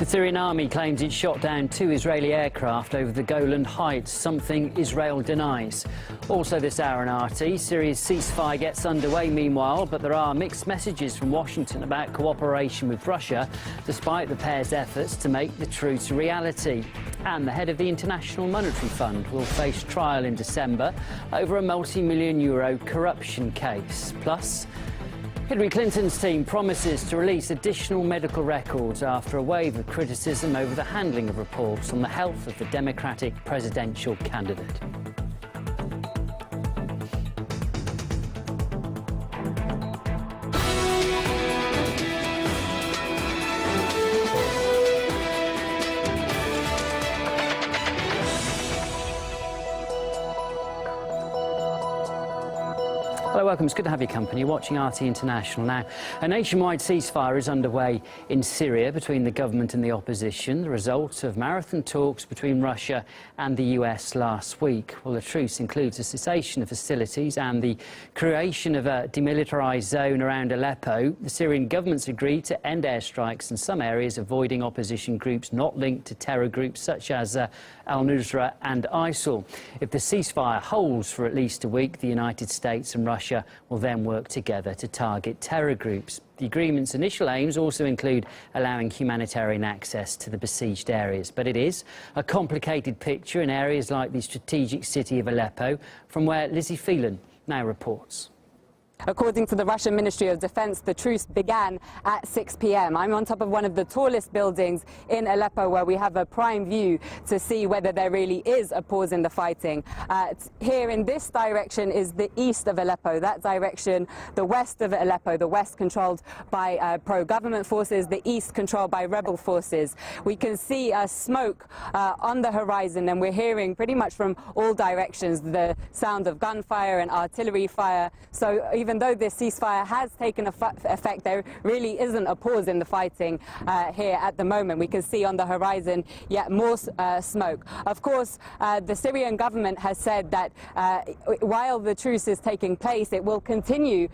The Syrian army claims it shot down 2 Israeli aircraft over the Golan Heights, something Israel denies. Also this hour on RT, Syria's ceasefire gets underway meanwhile, but there are mixed messages from Washington about cooperation with Russia, despite the pair's efforts to make the truce a reality. And the head of the International Monetary Fund will face trial in December over a multi-million euro corruption case. Plus, Hillary Clinton's team promises to release additional medical records after a wave of criticism over the handling of reports on the health of the Democratic presidential candidate. Hello, welcome. It's good to have your company. You're watching RT International. Now, a nationwide ceasefire is underway in Syria between the government and the opposition, the result of marathon talks between Russia and the US last week. Well, the truce includes a cessation of hostilities and the creation of a demilitarized zone around Aleppo. The Syrian government's agreed to end airstrikes in some areas, avoiding opposition groups not linked to terror groups such as al-Nusra and ISIL. If the ceasefire holds for at least a week, the United States and Russia will then work together to target terror groups. The agreement's initial aims also include allowing humanitarian access to the besieged areas. But it is a complicated picture in areas like the strategic city of Aleppo, from where Lizzie Phelan now reports. According to the Russian Ministry of Defense, the truce began at 6 p.m. I'm on top of one of the tallest buildings in Aleppo, where we have a prime view to see whether there really is a pause in the fighting. Here in this direction is the east of Aleppo, that direction, the west of Aleppo, the west controlled by pro-government forces, the east controlled by rebel forces. We can see smoke on the horizon, and we're hearing pretty much from all directions the sound of gunfire and artillery fire. So even though this ceasefire has taken effect, there really isn't a pause in the fighting here at the moment. We can see on the horizon yet more smoke. Of course, the Syrian government has said that while the truce is taking place, it will continue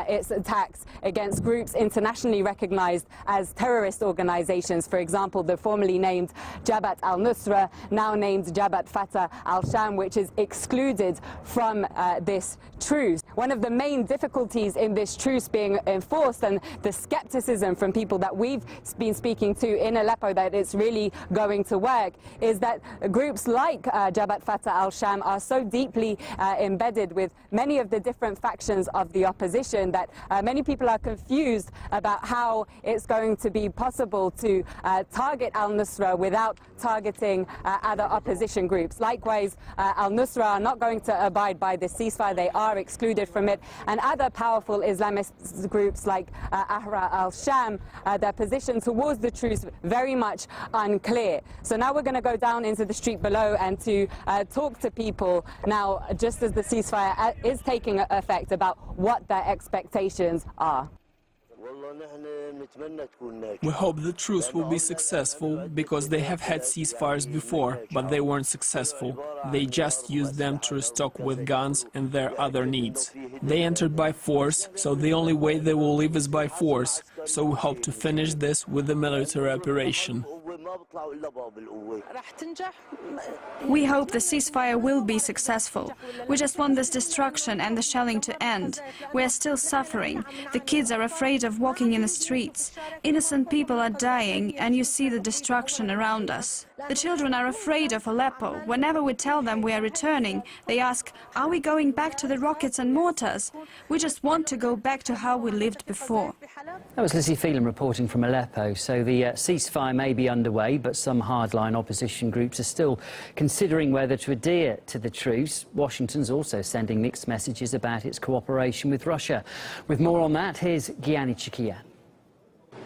its attacks against groups internationally recognized as terrorist organizations. For example, the formerly named Jabhat al-Nusra, now named Jabhat Fatah al-Sham, which is excluded from this truce. One of the main difficulties in this truce being enforced, and the skepticism from people that we've been speaking to in Aleppo that it's really going to work, is that groups like Jabhat Fatah al-Sham are so deeply embedded with many of the different factions of the opposition that many people are confused about how it's going to be possible to target al-Nusra without targeting other opposition groups. Likewise, al-Nusra are not going to abide by the ceasefire. They are excluded from it. And other powerful Islamist groups like Ahrar al-Sham, their position towards the truce very much unclear. So now we're going to go down into the street below and to talk to people now, just as the ceasefire is taking effect, about what their expectations are. We hope the truce will be successful, because they have had ceasefires before, but they weren't successful. They just used them to restock with guns and their other needs. They entered by force, so the only way they will leave is by force. So we hope to finish this with a military operation. We hope the ceasefire will be successful. We just want this destruction and the shelling to end. We are still suffering. The kids are afraid of walking in the streets. Innocent people are dying, and you see the destruction around us. The children are afraid of Aleppo. Whenever we tell them we are returning, they ask, are we going back to the rockets and mortars? We just want to go back to how we lived before. That was Lizzie Phelan reporting from Aleppo. So the ceasefire may be underway, but some hardline opposition groups are still considering whether to adhere to the truce. Washington's also sending mixed messages about its cooperation with Russia. With more on that, here's Gianni Chikia.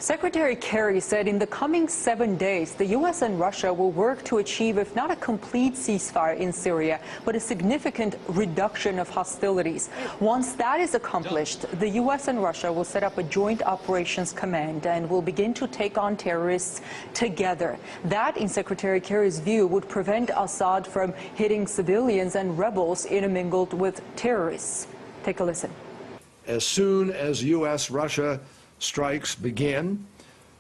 Secretary Kerry said in the coming 7 days, the U.S. and Russia will work to achieve, if not a complete ceasefire in Syria, but a significant reduction of hostilities. Once that is accomplished, the U.S. and Russia will set up a joint operations command and will begin to take on terrorists together. That, in Secretary Kerry's view, would prevent Assad from hitting civilians and rebels intermingled with terrorists. Take a listen. As soon as U.S.-Russia strikes begin,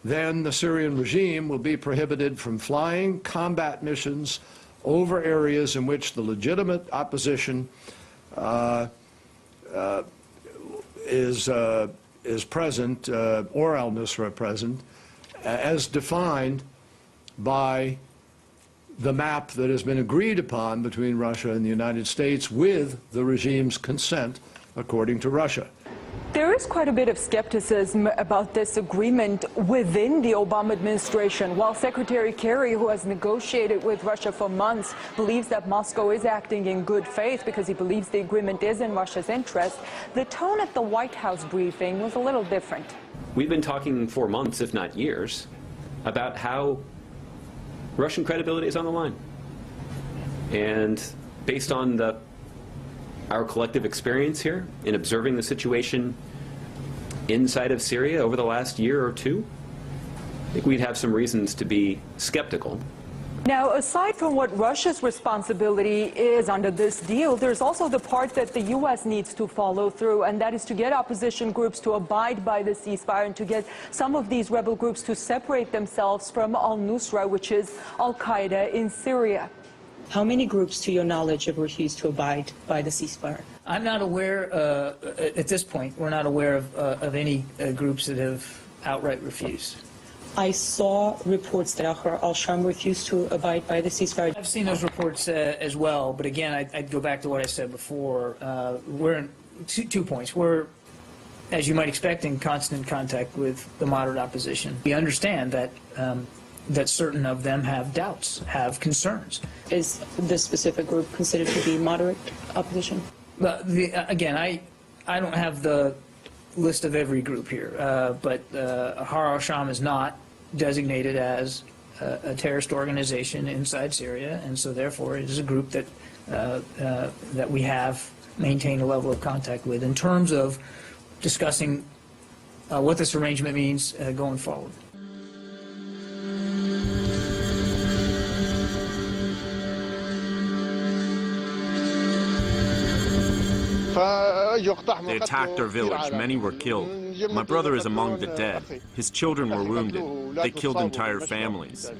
then the Syrian regime will be prohibited from flying combat missions over areas in which the legitimate opposition is present, or al-Nusra present, as defined by the map that has been agreed upon between Russia and the United States with the regime's consent, according to Russia. There is quite a bit of skepticism about this agreement within the Obama administration. While Secretary Kerry, who has negotiated with Russia for months, believes that Moscow is acting in good faith because he believes the agreement is in Russia's interest, the tone at the White House briefing was a little different. We've been talking for months, if not years, about how Russian credibility is on the line. And based on our collective experience here in observing the situation inside of Syria over the last year or two, I think we'd have some reasons to be skeptical. Now, aside from what Russia's responsibility is under this deal, there's also the part that the U.S. needs to follow through, and that is to get opposition groups to abide by the ceasefire and to get some of these rebel groups to separate themselves from al-Nusra, which is al-Qaeda in Syria. How many groups, to your knowledge, have refused to abide by the ceasefire? I'm not aware, at this point, we're not aware of any groups that have outright refused. I saw reports that al-Sham refused to abide by the ceasefire. I've seen those reports as well, but again, I'd go back to what I said before. We're in 2 points. We're, as you might expect, in constant contact with the moderate opposition. We understand that that certain of them have doubts, have concerns. Is this specific group considered to be moderate opposition? Again, I don't have the list of every group here, but Har al-Sham is not designated as a terrorist organization inside Syria, and so therefore it is a group that that we have maintained a level of contact with in terms of discussing what this arrangement means going forward. They attacked our village. Many were killed. My brother is among the dead. His children were wounded. They killed entire families.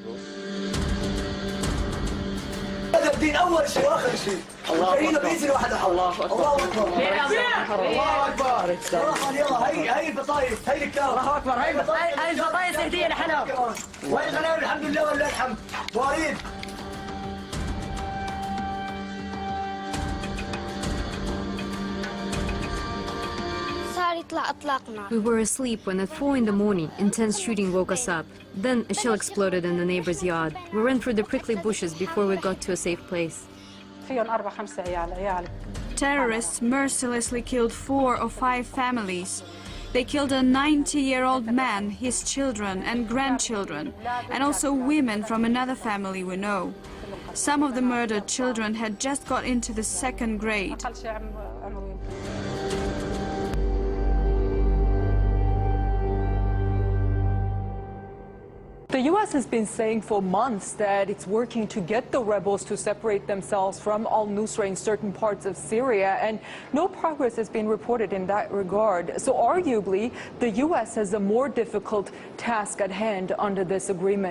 We were asleep when at 4 in the morning, intense shooting woke us up. Then a shell exploded in the neighbor's yard. We ran through the prickly bushes before we got to a safe place. Terrorists mercilessly killed 4 or 5 families. They killed a 90-year-old man, his children and grandchildren, and also women from another family we know. Some of the murdered children had just got into the 2nd grade. The U.S. has been saying for months that it's working to get the rebels to separate themselves from al-Nusra in certain parts of Syria, and no progress has been reported in that regard. So arguably, the U.S. has a more difficult task at hand under this agreement.